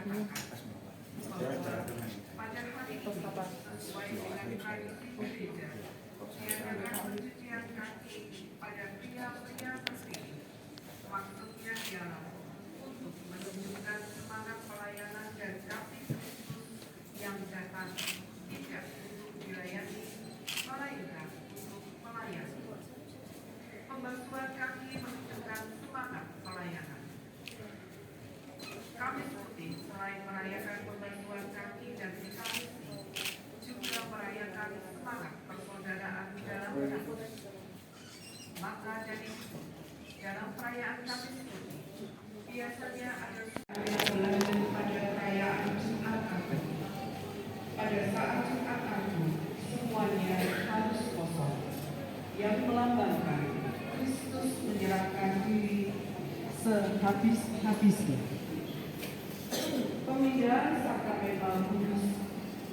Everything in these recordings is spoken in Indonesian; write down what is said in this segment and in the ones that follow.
Pada hari ini, sesuai dengan tradisi gereja, diadakan pencucian kaki pada pria-pria terpilih. Maksudnya ialah untuk menunjukkan semangat pelayanan dan kasih Kristus yang datang tidak untuk dilayani, melainkan untuk melayani. Pembasuhan kaki menunjukkan semangat pelayanan. Kamis Putih selain merayakan pembasuhan kaki dan Ekaristi, juga merayakan semangat persaudaraan dalam Kristus. Maka dari itu, dalam perayaan Kamis Putih, biasanya ada selain pada perayaan Jumat Agung. Pada saat Jumat Agung, semuanya harus kosong, yang melambangkan Kristus menyerahkan diri sehabis-habisnya. Pemindahan sakramental kudus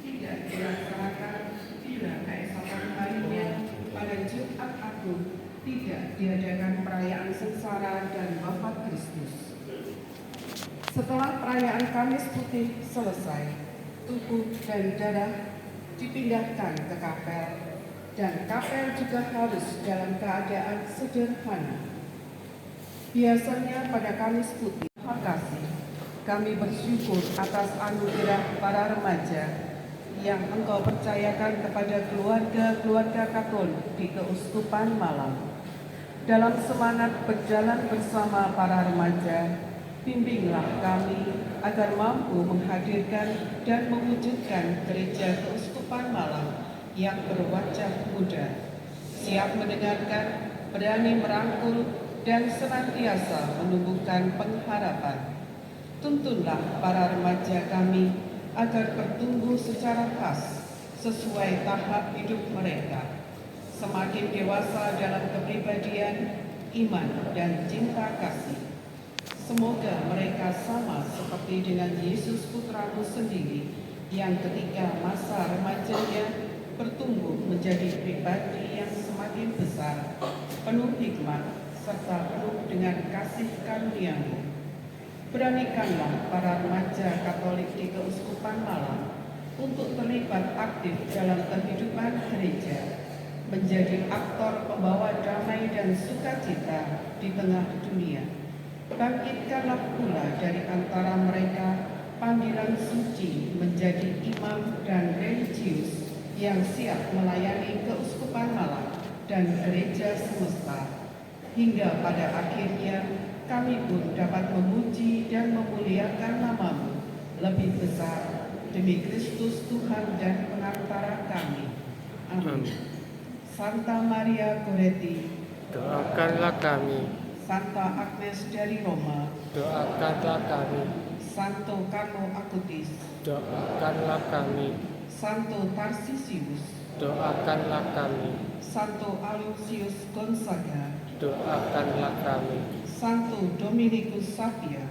tidak dilaksanakan bila keesokan harinya pada Jumat Agung tidak diadakan perayaan sengsara dan wafat Kristus. Setelah perayaan Kamis Putih selesai, tubuh dan darah dipindahkan ke kapel, dan kapel juga harus dalam keadaan sederhana. Biasanya pada Kamis Putih, terima kasih. Kami bersyukur atas anugerah para remaja yang Engkau percayakan kepada keluarga-keluarga Katolik di Keuskupan Malang. Dalam semangat berjalan bersama para remaja, bimbinglah kami agar mampu menghadirkan dan mewujudkan Gereja Keuskupan Malang yang berwajah muda, siap mendengarkan, berani merangkul, dan senantiasa menumbuhkan pengharapan. Tuntunlah para remaja kami agar bertumbuh secara khas sesuai tahap hidup mereka, semakin dewasa dalam kepribadian, iman, dan cinta kasih. Semoga mereka sama seperti dengan Yesus Putramu sendiri yang ketika masa remajanya bertumbuh menjadi pribadi yang semakin besar, penuh hikmat, serta penuh dengan kasih karunia-Mu. Beranikanlah para remaja Katolik di Keuskupan Malang untuk terlibat aktif dalam kehidupan gereja, menjadi aktor pembawa damai dan sukacita di tengah dunia. Bangkitkanlah pula dari antara mereka panggilan suci menjadi imam dan religius yang siap melayani Keuskupan Malang dan gereja semesta, hingga pada akhirnya kami pun dapat memuji dan memuliakan nama-Mu lebih besar demi Kristus Tuhan dan Pengantara kami. Amin. Santa Maria Goretti, doakanlah kami. Santa Agnes dari Roma, doakanlah kami. Santo Carlo Acutis, doakanlah kami. Santo Tarsisius, doakanlah kami. Santo Aloysius Gonzaga, doakanlah kami. Santo Dominikus Sapia,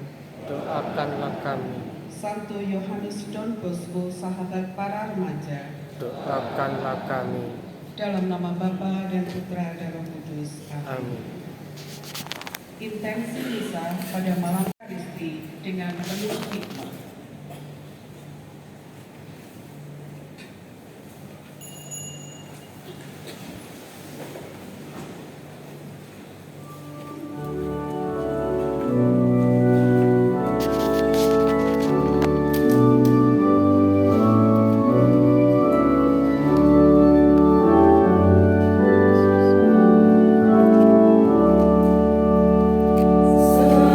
doakanlah kami. Santo Yohanes Don Bosco, sahabat para remaja, doakanlah kami. dalam nama Bapa dan Putra dan Roh Kudus. Amin. Intensi misa pada malam Ekaristi dengan penuh hikmat. Salam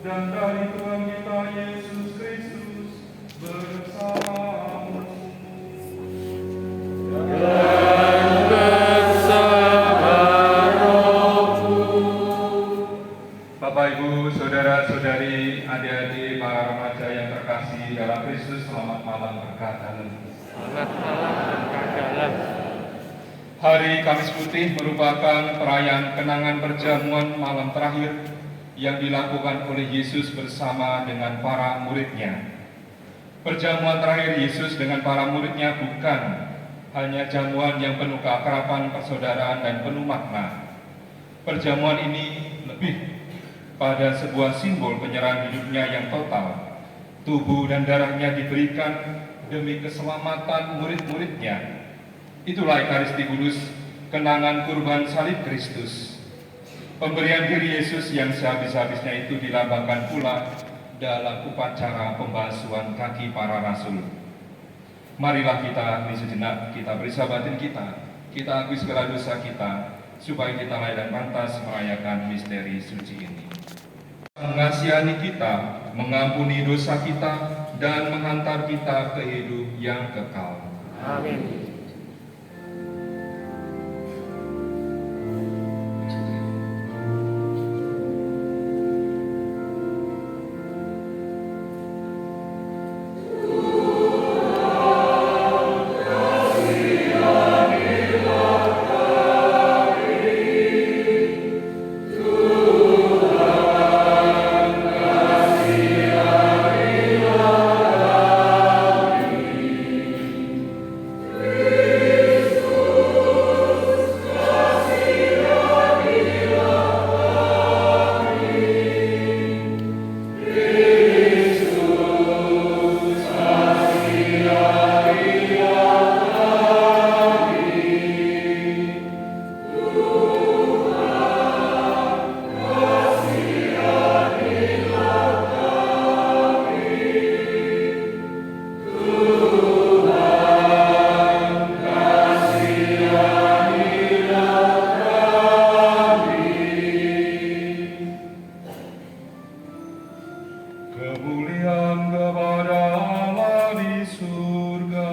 dan dari Tuhan kita Yesus Kristus bersamamu. Bapak, Ibu, Saudara-saudari, adik-adik, para remaja yang terkasih dalam Kristus, selamat malam berkat dalam. Selamat malam berkat dalam. Hari Kamis Putih merupakan perayaan kenangan perjamuan malam terakhir yang dilakukan oleh Yesus bersama dengan para muridnya. Perjamuan terakhir Yesus dengan para muridnya bukan hanya jamuan yang penuh keakraban, persaudaraan, dan penuh makna. Perjamuan ini lebih pada sebuah simbol penyerahan hidupnya yang total. Tubuh dan darahnya diberikan demi keselamatan murid-muridnya. Itulah Ekaristi Kudus, kenangan kurban salib Kristus. Pemberian diri Yesus yang sehabis-habisnya itu dilambangkan pula dalam upacara pembasuhan kaki para rasul. Marilah kita di sejenak, kita periksa batin kita akui segala dosa kita, supaya kita layak dan pantas merayakan misteri suci ini. Mengasihani kita, mengampuni dosa kita, dan menghantar kita ke hidup yang kekal. Amin. Kemuliaan kepada Allah di surga.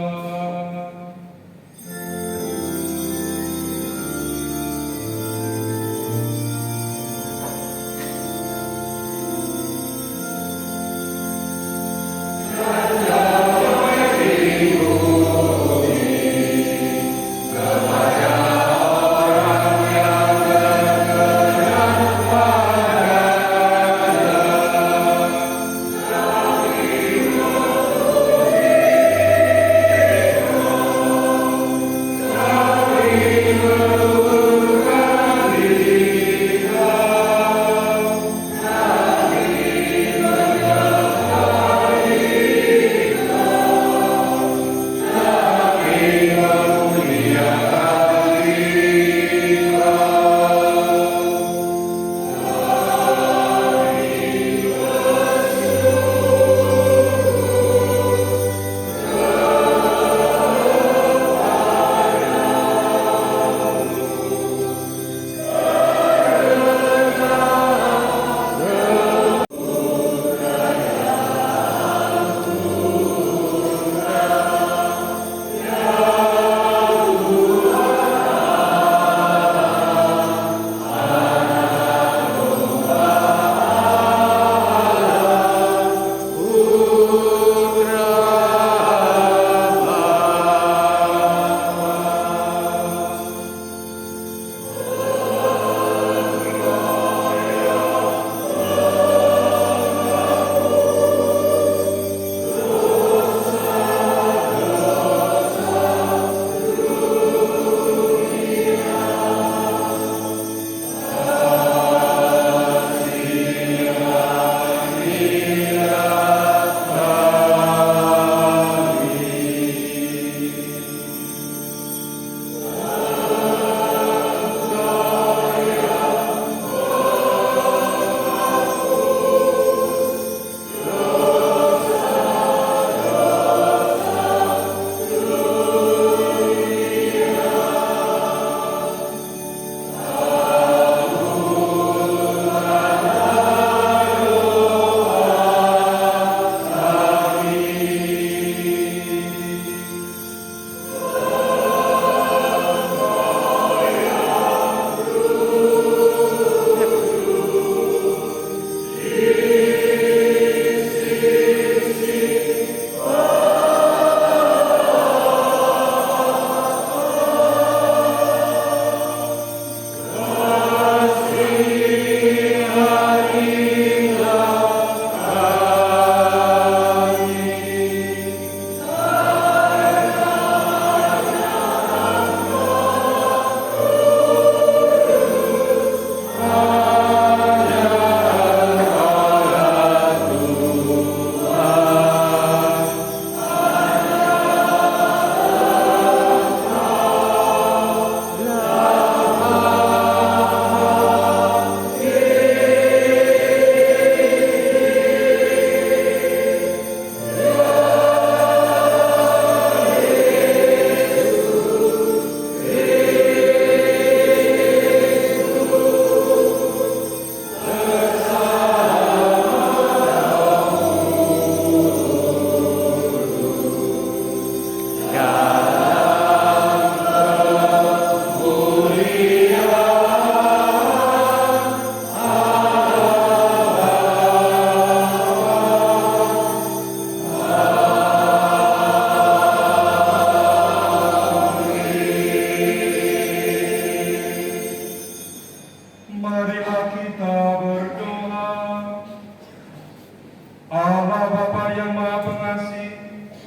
Bapa yang Maha Pengasih,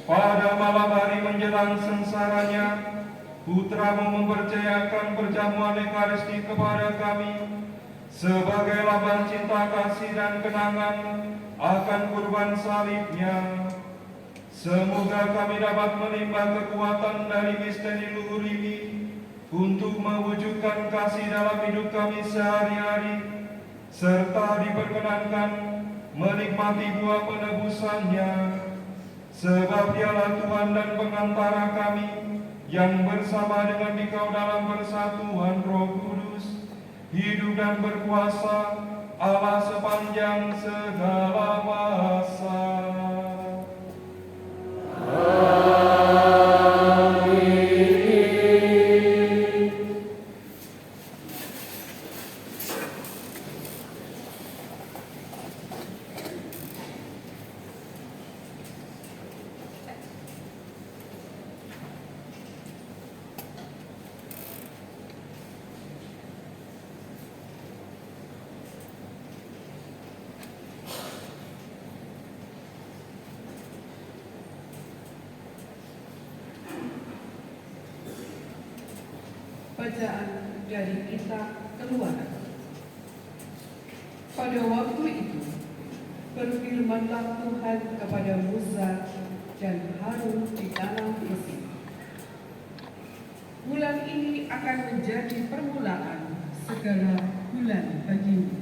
pada malam hari menjelang sengsaranya, Putramu mempercayakan perjamuan Ekaristi kepada kami sebagai lambang cinta kasih dan kenangan akan kurban salibnya. Semoga kami dapat menimba kekuatan dari misteri luhur ini untuk mewujudkan kasih dalam hidup kami sehari-hari, serta diperkenankan menikmati buah penebusannya. Sebab Dialah Tuhan dan pengantara kami, yang bersama dengan Dikau dalam persatuan Roh Kudus, hidup dan berkuasa Allah sepanjang segala masa. Bacaan dari Kitab Keluaran. Pada waktu itu, berfirmanlah Tuhan kepada Musa dan Harun di tanah Mesir. Bulan ini akan menjadi permulaan segala bulan bagimu.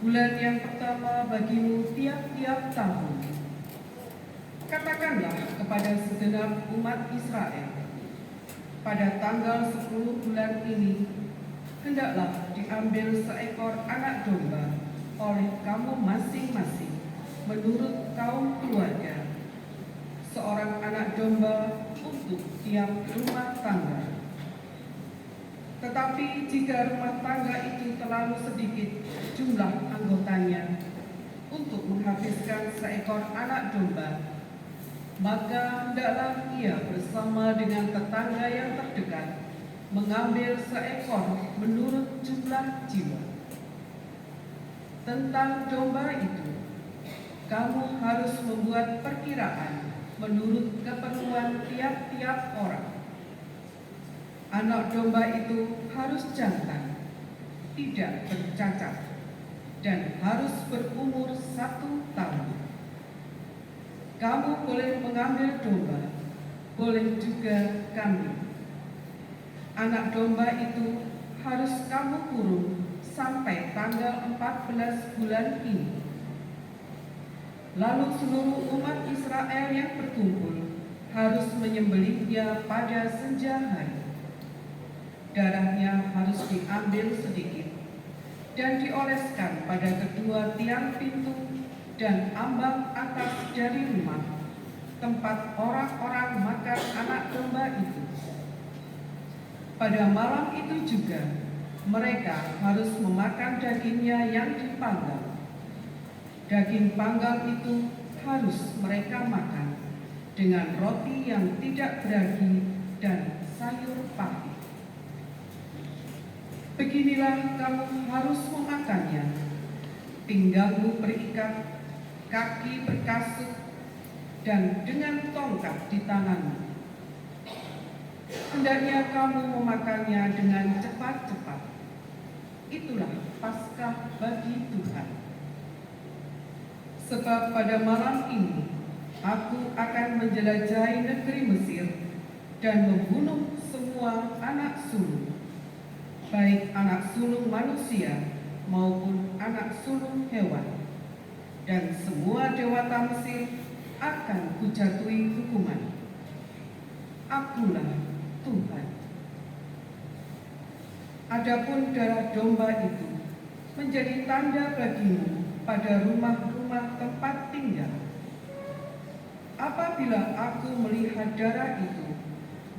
Bulan yang pertama bagimu tiap-tiap tahun. Katakanlah kepada segenap umat Israel, pada tanggal 10 bulan ini, hendaklah diambil seekor anak domba oleh kamu masing-masing menurut kaum keluarga, seorang anak domba untuk tiap rumah tangga. Tetapi jika rumah tangga itu terlalu sedikit jumlah anggotanya untuk menghabiskan seekor anak domba, maka hendaklah ia bersama dengan tetangga yang terdekat mengambil seekor menurut jumlah jiwa. Tentang domba itu, kamu harus membuat perkiraan menurut keperluan tiap-tiap orang. Anak domba itu harus jantan, tidak bercacat, dan harus berumur 1 tahun. Kamu boleh mengambil domba, boleh juga kambing. Anak domba itu harus kamu kurung sampai tanggal 14 bulan ini. Lalu seluruh umat Israel yang berkumpul harus menyembelihnya pada senja hari. Darahnya harus diambil sedikit dan dioleskan pada kedua tiang pintu dan ambang atas dari rumah tempat orang-orang makan anak domba itu. Pada malam itu juga mereka harus memakan dagingnya yang dipanggang. Daging panggang itu harus mereka makan dengan roti yang tidak beragi dan sayur pahit. Beginilah kamu harus memakannya: pinggangmu berikat, kaki berkasut, dan dengan tongkat di tanganmu. Hendaknya kamu memakannya dengan cepat-cepat. Itulah Paskah bagi Tuhan. Sebab pada malam ini aku akan menjelajahi negeri Mesir dan membunuh semua anak sulung, baik anak sulung manusia maupun anak sulung hewan. Dan semua dewata Mesir akan kujatuhi hukuman. Akulah Tuhan. Adapun darah domba itu menjadi tanda bagimu pada rumah-rumah tempat tinggal. Apabila aku melihat darah itu,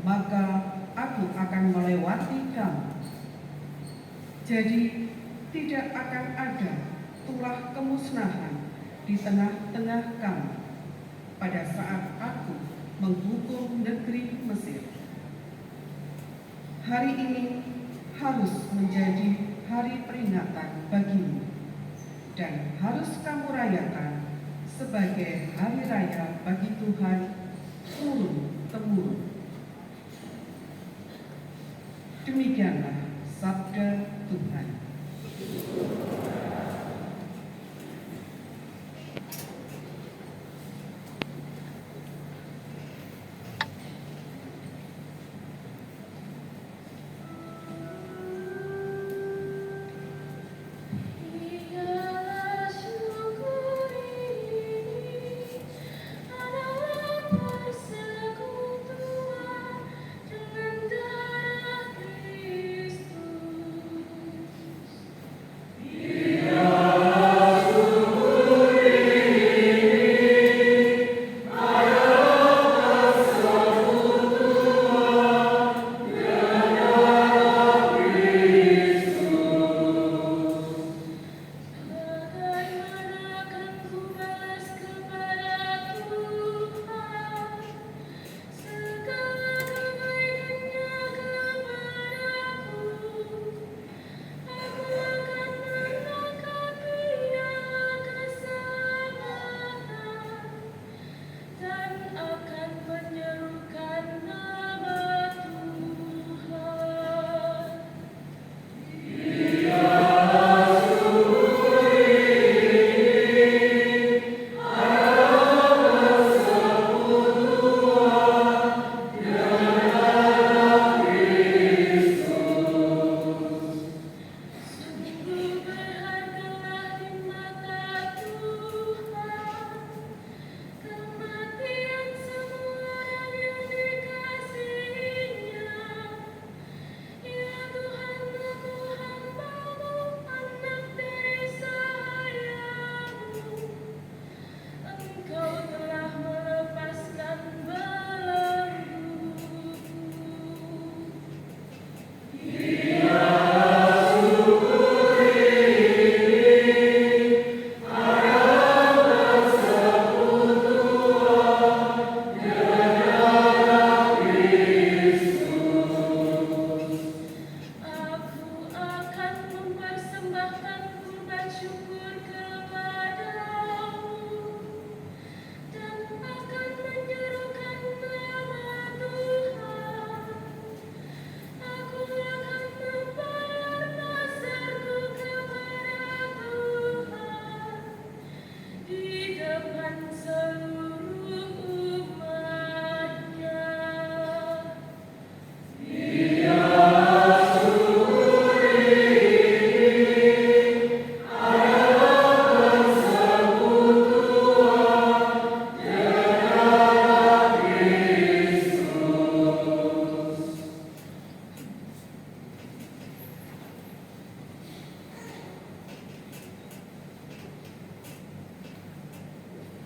maka aku akan melewati kamu. Jadi tidak akan ada tulah kemusnahan di tengah-tengah kamu pada saat aku menghukum negeri Mesir. Hari ini harus menjadi hari peringatan bagimu dan harus kamu rayakan sebagai hari raya bagi Tuhan turun-temurun. Demikianlah sabda Tuhan.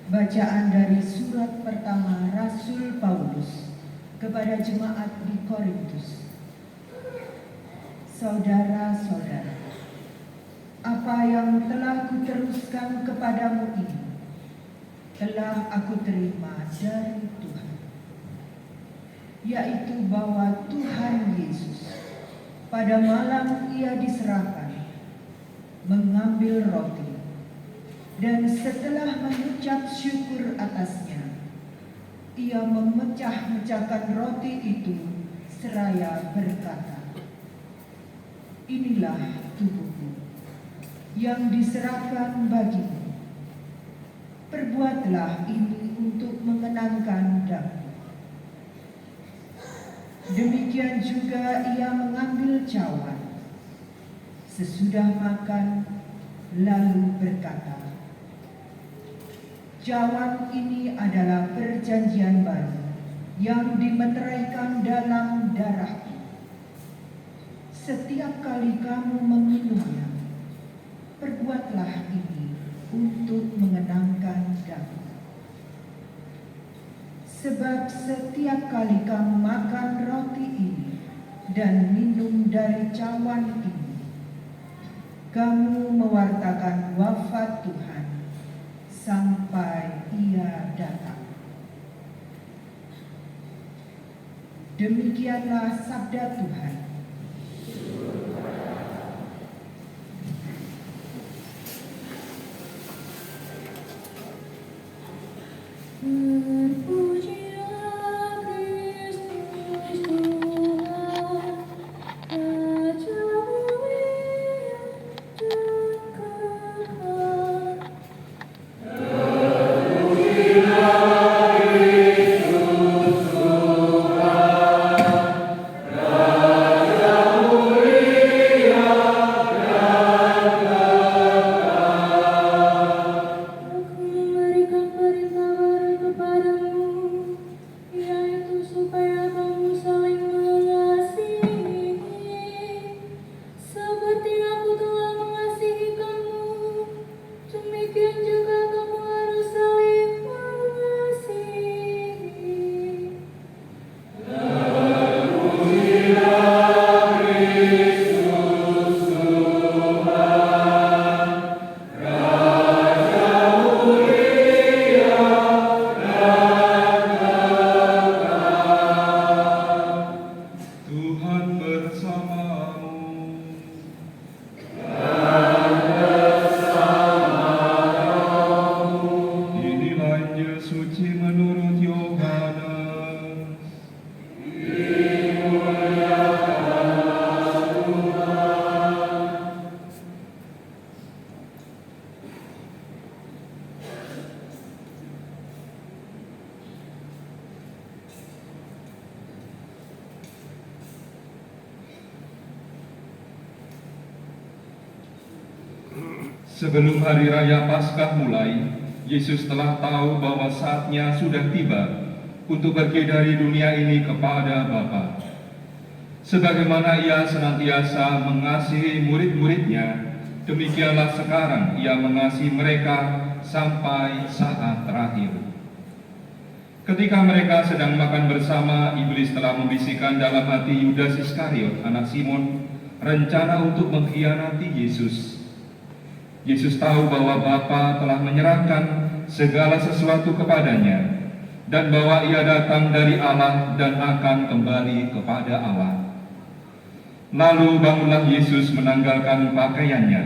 Bacaan dari surat pertama Rasul Paulus kepada jemaat di Korintus. Saudara-saudara, apa yang telah kuteruskan kepadamu ini telah aku terima dari Tuhan, yaitu bahwa Tuhan Yesus pada malam ia diserahkan mengambil roti, dan setelah mengucap syukur atasnya, ia memecah-mecahkan roti itu seraya berkata, "Inilah tubuhku yang diserahkan bagimu. Perbuatlah ini untuk mengenangkan aku." Demikian juga ia mengambil cawan sesudah makan, lalu berkata, "Cawan ini adalah perjanjian baru yang dimeteraikan dalam darahku. Setiap kali kamu meminumnya, perbuatlah ini untuk mengenangkan aku. Sebab setiap kali kamu makan roti ini dan minum dari cawan ini, kamu mewartakan wafat Tuhan sampai ia datang." Demikianlah sabda Tuhan. Terpujilah Kristus Tuhan, Raja mulia dan kekal. Aku memberikan perintah baru kepadamu, yaitu supaya kamu saling mengasihi, seperti aku telah mengasihi kamu. Demikian juga kamu harus saling mengasihi. Tuhan bersamamu. Inilah Injil suci menurut Yohanes. Sebelum hari raya Paskah mulai, Yesus telah tahu bahwa saatnya sudah tiba untuk pergi dari dunia ini kepada Bapa. Sebagaimana ia senantiasa mengasihi murid-muridnya, demikianlah sekarang ia mengasihi mereka sampai saat terakhir. Ketika mereka sedang makan bersama, iblis telah membisikkan dalam hati Yudas Iskariot, anak Simon, rencana untuk mengkhianati Yesus. Yesus tahu bahwa Bapa telah menyerahkan segala sesuatu kepadanya dan bahwa ia datang dari Allah dan akan kembali kepada Allah. Lalu bangunlah Yesus menanggalkan pakaiannya.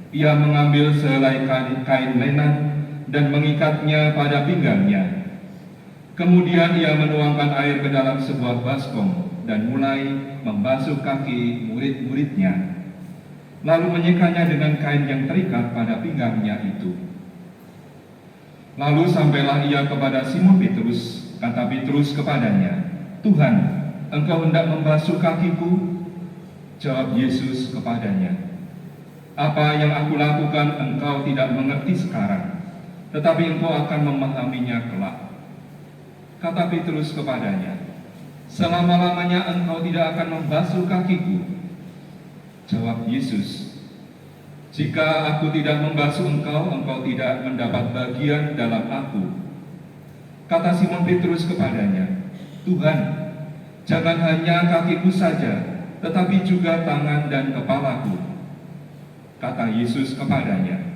Ia mengambil sehelai kain lenan dan mengikatnya pada pinggangnya. Kemudian ia menuangkan air ke dalam sebuah baskom dan mulai membasuh kaki murid-muridnya. Lalu menyekanya dengan kain yang terikat pada pinggangnya itu. Lalu sampailah ia kepada Simon Petrus. Kata Petrus kepadanya, "Tuhan, engkau hendak membasuh kakiku?" Jawab Yesus kepadanya, "Apa yang aku lakukan engkau tidak mengerti sekarang, tetapi engkau akan memahaminya kelak." Kata Petrus kepadanya, "Selama-lamanya engkau tidak akan membasuh kakiku." Jawab Yesus, "Jika aku tidak membasuh engkau, engkau tidak mendapat bagian dalam aku." Kata Simon Petrus kepadanya, "Tuhan, jangan hanya kakiku saja, tetapi juga tangan dan kepalaku." Kata Yesus kepadanya,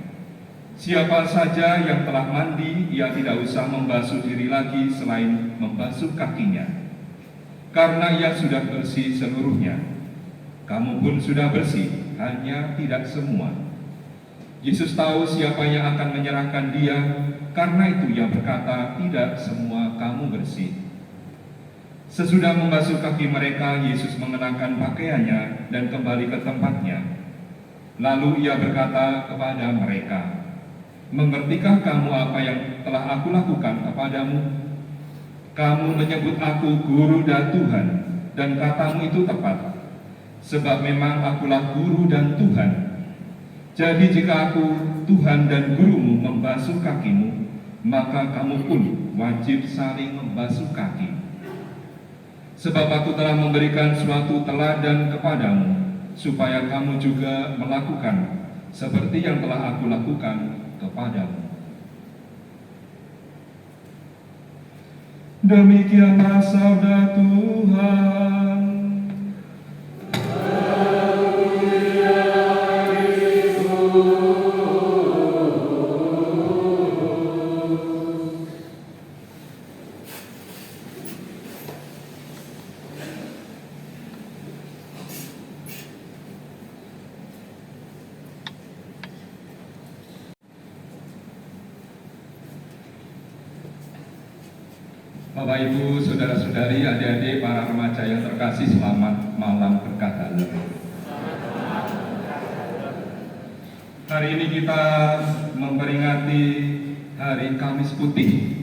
"Siapa saja yang telah mandi, ia tidak usah membasuh diri lagi selain membasuh kakinya, karena ia sudah bersih seluruhnya. Kamu pun sudah bersih, hanya tidak semua." Yesus tahu siapa yang akan menyerahkan dia, karena itu ia berkata, "Tidak semua kamu bersih." Sesudah membasuh kaki mereka, Yesus mengenakan pakaiannya dan kembali ke tempatnya. Lalu ia berkata kepada mereka, "Mengertikah kamu apa yang telah aku lakukan kepadamu? Kamu menyebut aku guru dan Tuhan, dan katamu itu tepat. Sebab memang akulah guru dan Tuhan. Jadi jika aku, Tuhan dan gurumu, membasuh kakimu, maka kamu pun wajib saling membasuh kaki. Sebab aku telah memberikan suatu teladan kepadamu, supaya kamu juga melakukan seperti yang telah aku lakukan kepadamu." Demikianlah sabda Tuhan. Bapak, Ibu, saudara-saudari, adik-adik, para remaja yang terkasih, selamat malam berkah dalam. Hari ini kita memperingati Hari Kamis Putih,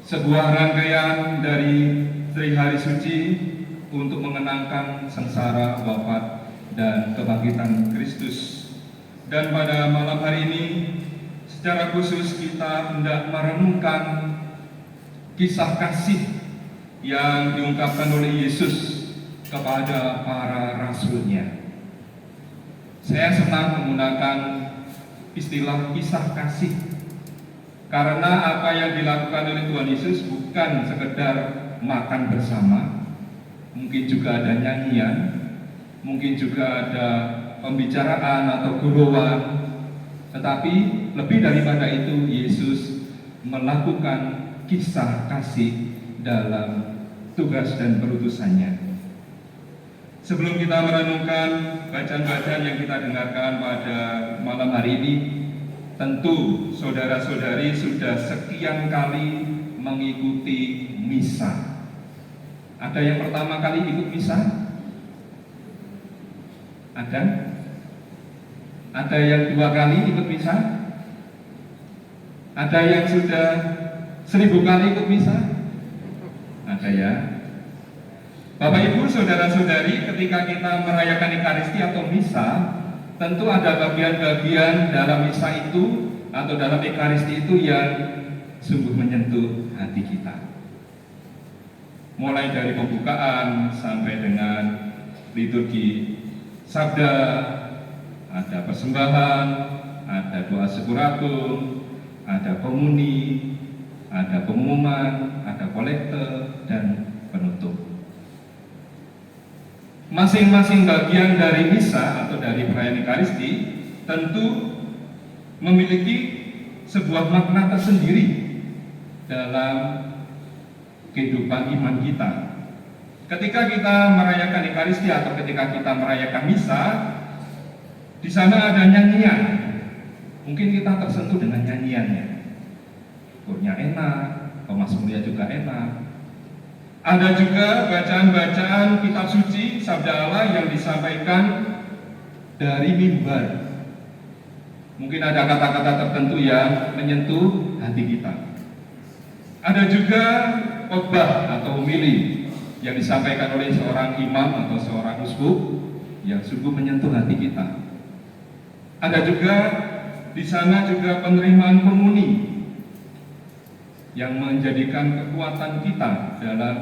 sebuah rangkaian dari Trihari Suci untuk mengenangkan sengsara, wafat, dan kebangkitan Kristus. Dan pada malam hari ini, secara khusus kita hendak merenungkan kisah kasih yang diungkapkan oleh Yesus kepada para rasulnya. Saya senang menggunakan istilah kisah kasih karena apa yang dilakukan oleh Tuhan Yesus bukan sekedar makan bersama, mungkin juga ada nyanyian, mungkin juga ada pembicaraan atau gurauan, tetapi lebih daripada itu Yesus melakukan kisah kasih dalam tugas dan perutusannya. Sebelum kita merenungkan bacaan-bacaan yang kita dengarkan pada malam hari ini, tentu saudara-saudari sudah sekian kali mengikuti misa. Ada yang pertama kali ikut misa? Ada? Ada yang 2 kali ikut misa? Ada yang sudah 1000 kali ikut misa? Ada ya. Bapak, Ibu, saudara-saudari, ketika kita merayakan Ekaristi atau misa, tentu ada bagian-bagian dalam misa itu atau dalam Ekaristi itu yang sungguh menyentuh hati kita. Mulai dari pembukaan sampai dengan liturgi sabda, ada persembahan, ada doa syukur agung, ada komuni, ada pengumuman, ada kolekte, dan penutup. Masing-masing bagian dari misa atau dari perayaan Ekaristi tentu memiliki sebuah makna tersendiri dalam kehidupan iman kita. Ketika kita merayakan Ekaristi atau ketika kita merayakan misa, di sana ada nyanyian. Mungkin kita tersentuh dengan nyanyiannya. Kurnya enak, Mazmurnya juga enak. Ada juga bacaan-bacaan kitab suci Sabda Allah yang disampaikan dari mimbar. Mungkin ada kata-kata tertentu yang menyentuh hati kita. Ada juga khotbah atau homili yang disampaikan oleh seorang imam atau seorang uskup yang sungguh menyentuh hati kita. Ada juga di sana juga penerimaan komuni yang menjadikan kekuatan kita dalam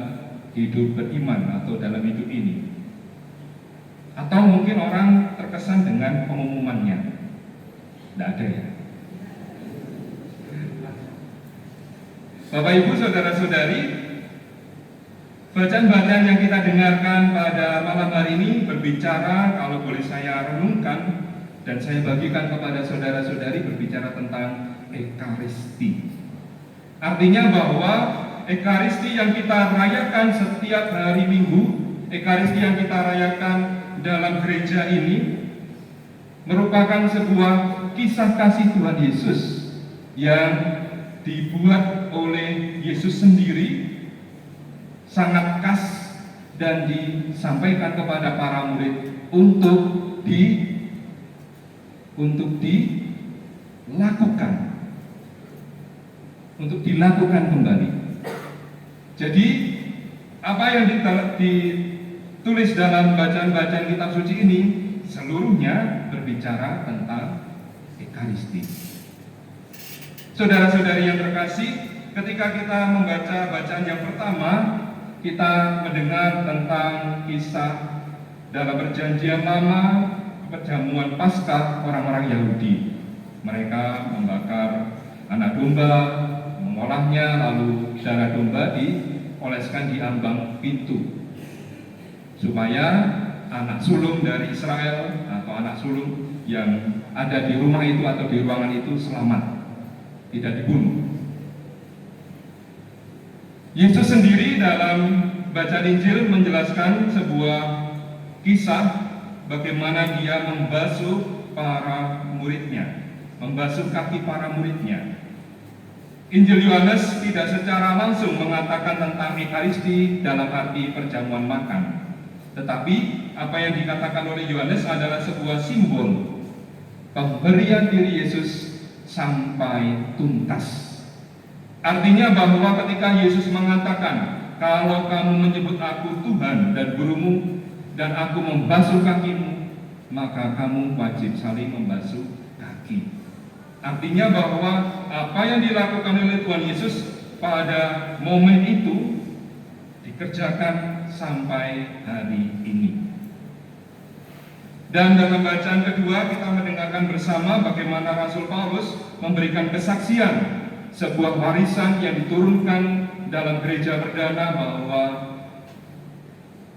hidup beriman atau dalam hidup ini. Atau mungkin orang terkesan dengan pengumumannya. Tidak ada ya. Bapak, Ibu, saudara-saudari, bacaan-bacaan yang kita dengarkan pada malam hari ini berbicara, kalau boleh saya renungkan dan saya bagikan kepada saudara-saudari, berbicara tentang Ekaristi. Artinya bahwa Ekaristi yang kita rayakan setiap hari Minggu, Ekaristi yang kita rayakan dalam gereja ini merupakan sebuah kisah kasih Tuhan Yesus yang dibuat oleh Yesus sendiri, sangat khas dan disampaikan kepada para murid untuk dilakukan kembali. Jadi apa yang ditulis dalam bacaan-bacaan kitab suci ini seluruhnya berbicara tentang Ekaristi. Saudara-saudari yang terkasih, ketika kita membaca bacaan yang pertama, kita mendengar tentang kisah dalam Perjanjian Lama, perjamuan Paskah orang-orang Yahudi. Mereka membakar anak domba, mengolahnya, lalu darah domba dioleskan di ambang pintu supaya anak sulung dari Israel atau anak sulung yang ada di rumah itu atau di ruangan itu selamat, tidak dibunuh. Yesus sendiri dalam bacaan Injil menjelaskan sebuah kisah bagaimana dia membasuh para muridnya, membasuh kaki para muridnya. Injil Yohanes tidak secara langsung mengatakan tentang Ekaristi dalam arti perjamuan makan. Tetapi apa yang dikatakan oleh Yohanes adalah sebuah simbol pemberian diri Yesus sampai tuntas. Artinya bahwa ketika Yesus mengatakan, kalau kamu menyebut aku Tuhan dan gurumu, dan aku membasuh kakimu, maka kamu wajib saling membasuh kaki. Artinya bahwa apa yang dilakukan oleh Tuhan Yesus pada momen itu dikerjakan sampai hari ini. Dan dalam bacaan kedua kita mendengarkan bersama bagaimana Rasul Paulus memberikan kesaksian sebuah warisan yang diturunkan dalam gereja perdana, bahwa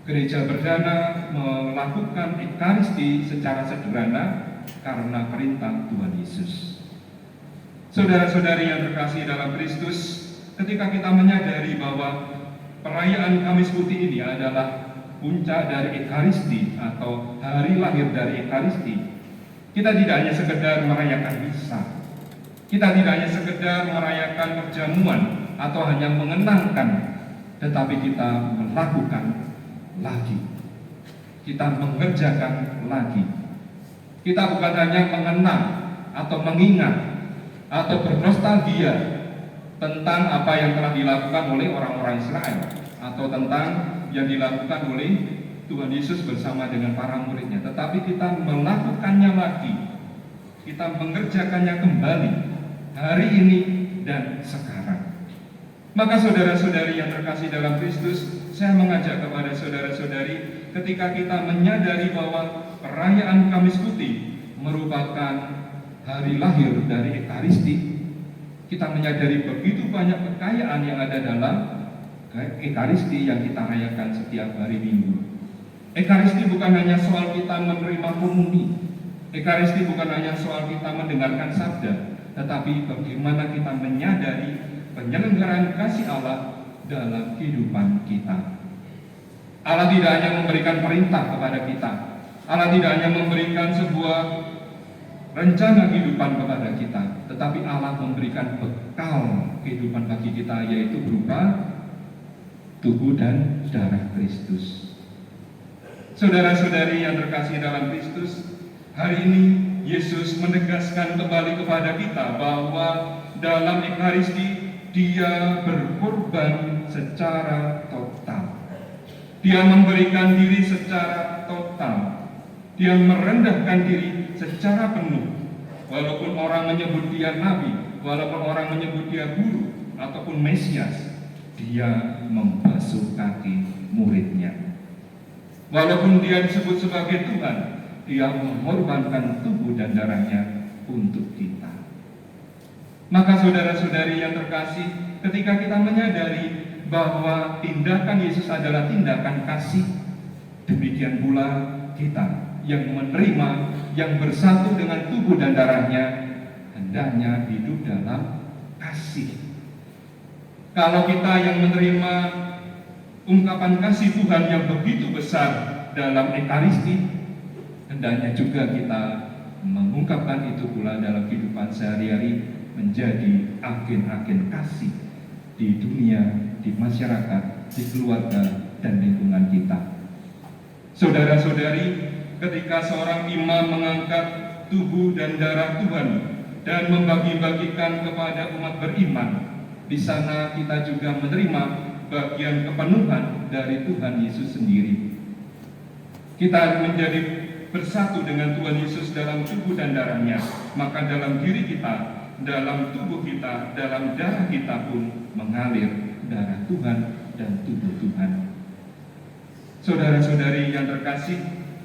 gereja perdana melakukan Ekaristi secara sederhana karena perintah Tuhan Yesus. Saudara-saudari yang terkasih dalam Kristus, ketika kita menyadari bahwa perayaan Kamis Putih ini adalah puncak dari Ekaristi atau hari lahir dari Ekaristi, kita tidak hanya sekedar merayakan misa, kita tidak hanya sekedar merayakan perjamuan atau hanya mengenangkan, tetapi kita melakukan lagi, kita mengerjakan lagi. Kita bukan hanya mengenang atau mengingat atau bernostalgia tentang apa yang telah dilakukan oleh orang-orang Israel, atau tentang yang dilakukan oleh Tuhan Yesus bersama dengan para muridnya, tetapi kita melakukannya lagi, kita mengerjakannya kembali hari ini dan sekarang. Maka saudara-saudari yang terkasih dalam Kristus, saya mengajak kepada saudara-saudari, ketika kita menyadari bahwa perayaan Kamis Putih merupakan hari lahir dari Ekaristi, kita menyadari begitu banyak kekayaan yang ada dalam Ekaristi yang kita rayakan setiap hari Minggu. Ekaristi bukan hanya soal kita menerima komuni, Ekaristi bukan hanya soal kita mendengarkan sabda, tetapi bagaimana kita menyadari penyelenggaraan kasih Allah dalam kehidupan kita. Allah tidak hanya memberikan perintah kepada kita, Allah tidak hanya memberikan sebuah rencana kehidupan kepada kita, tetapi Allah memberikan bekal kehidupan bagi kita, yaitu berupa tubuh dan darah Kristus. Saudara-saudari yang terkasih dalam Kristus, hari ini Yesus menegaskan kembali kepada kita bahwa dalam Ekaristi Dia berkorban secara total. Dia memberikan diri secara total. Dia merendahkan diri secara penuh. Walaupun orang menyebut dia nabi, walaupun orang menyebut dia guru ataupun Mesias, dia membasuh kaki muridnya. Walaupun dia disebut sebagai Tuhan, dia mengorbankan tubuh dan darahnya untuk kita. Maka saudara-saudari yang terkasih, ketika kita menyadari bahwa tindakan Yesus adalah tindakan kasih, demikian pula kita yang menerima, yang bersatu dengan tubuh dan darahnya, hendaknya hidup dalam kasih. Kalau kita yang menerima ungkapan kasih Tuhan yang begitu besar dalam Ekaristi, hendaknya juga kita mengungkapkan itu pula dalam kehidupan sehari-hari, menjadi agen-agen kasih di dunia, di masyarakat, di keluarga, dan lingkungan kita. Saudara-saudari, ketika seorang imam mengangkat tubuh dan darah Tuhan dan membagi-bagikan kepada umat beriman, di sana kita juga menerima bagian kepenuhan dari Tuhan Yesus sendiri. Kita menjadi bersatu dengan Tuhan Yesus dalam tubuh dan darahnya, maka dalam diri kita, dalam tubuh kita, dalam darah kita pun mengalir darah Tuhan dan tubuh Tuhan. Saudara-saudari yang terkasih,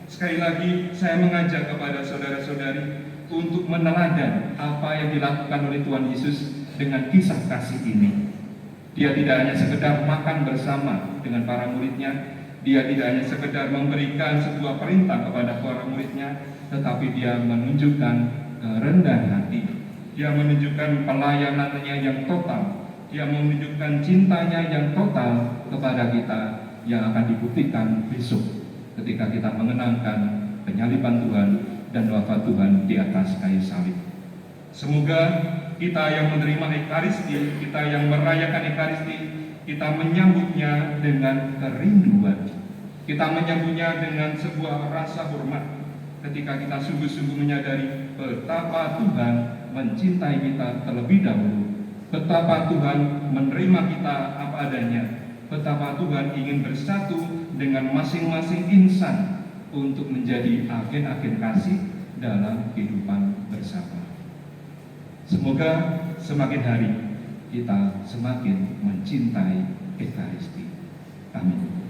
sekali lagi saya mengajak kepada saudara-saudari untuk meneladan apa yang dilakukan oleh Tuhan Yesus dengan kisah kasih ini. Dia tidak hanya sekedar makan bersama dengan para muridnya, dia tidak hanya sekedar memberikan sebuah perintah kepada para muridnya, tetapi dia menunjukkan kerendahan hati, dia menunjukkan pelayanannya yang total, dia menunjukkan cintanya yang total kepada kita, yang akan dibuktikan besok ketika kita mengenangkan penyaliban Tuhan dan wafat Tuhan di atas kayu salib. Semoga kita yang menerima Ekaristi, kita yang merayakan Ekaristi, kita menyambutnya dengan kerinduan. Kita menyambutnya dengan sebuah rasa hormat ketika kita sungguh-sungguh menyadari betapa Tuhan mencintai kita terlebih dahulu, betapa Tuhan menerima kita apa adanya, betapa Tuhan ingin bersatu dengan masing-masing insan untuk menjadi agen-agen kasih dalam kehidupan bersama. Semoga semakin hari kita semakin mencintai Ekaristi. Amin.